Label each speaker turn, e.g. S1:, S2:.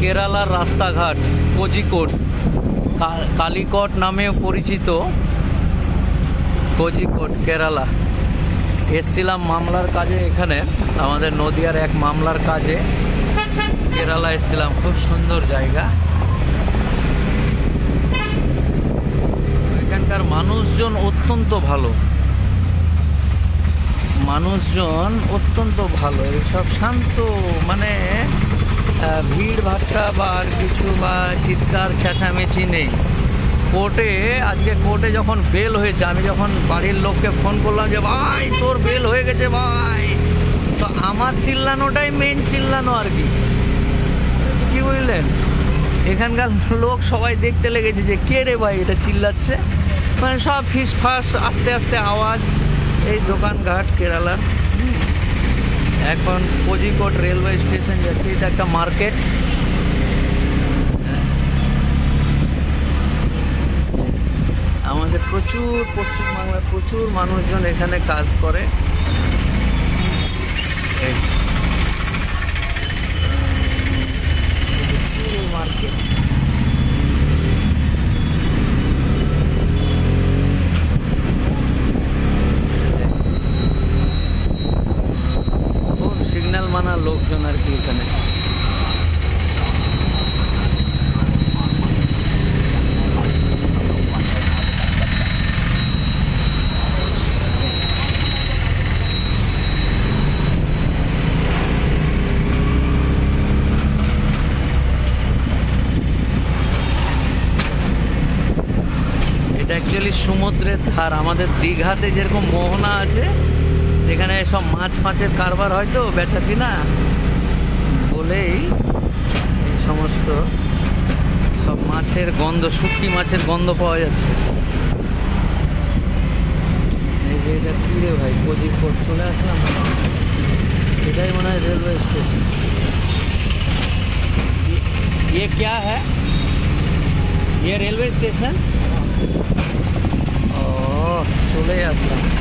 S1: কেরালার রাস্তাঘাট কোজিকোড, কালিকট নামে পরিচিত কোজিকোড, কেরালা। এসছিলাম মামলার কাজে, এখানে আমাদের নদিয়ার এক মামলার কাজে কেরালা এসছিলাম। খুব সুন্দর জায়গা। এখানকার মানুষজন অত্যন্ত ভালো, সব শান্ত, মানে ভিড় ভাট্টা বা আর কিছু বা চিৎকার চেঁচামেচি নেই। আজকে কোর্টে যখন বেল হয়েছে, আমি যখন বাড়ির লোককে ফোন করলাম যে ভাই তোর বেল হয়ে গেছে ভাই, তো আমার চিল্লানোটাই মেন চিল্লানো আর কি বুঝলেন। এখানকার লোক সবাই দেখতে লেগেছে যে কে রে ভাই এটা চিল্লাচ্ছে, মানে সব ফিস ফাস আস্তে আস্তে আওয়াজ। এই দোকানঘাট কেরালার। এখন কোজিকোড রেলওয়ে স্টেশন যাচ্ছে, এটা একটা মার্কেট। আমাদের পশ্চিমবাংলার প্রচুর মানুষজন এখানে কাজ করে। মার্কেট সিগন্যাল মানা লোকজন আর কি এখানে। অ্যাকচুয়ালি সমুদ্রের ধার। আমাদের দীঘাতে যেরকম মোহনা আছে, যেখানে সব মাছ ফাঁচের কারবার হয়তো বেচা কিনা বলেই এই সমস্ত সব মাছের গন্ধ, শুটকি মাছের গন্ধ পাওয়া যাচ্ছে। এই যে এটা কি রে ভাই, কোজিকোড চলে আসলাম, এটাই মনে হয় রেলওয়ে স্টেশন। ये क्या है? ये रेलवे स्टेशन? चले আসলাম।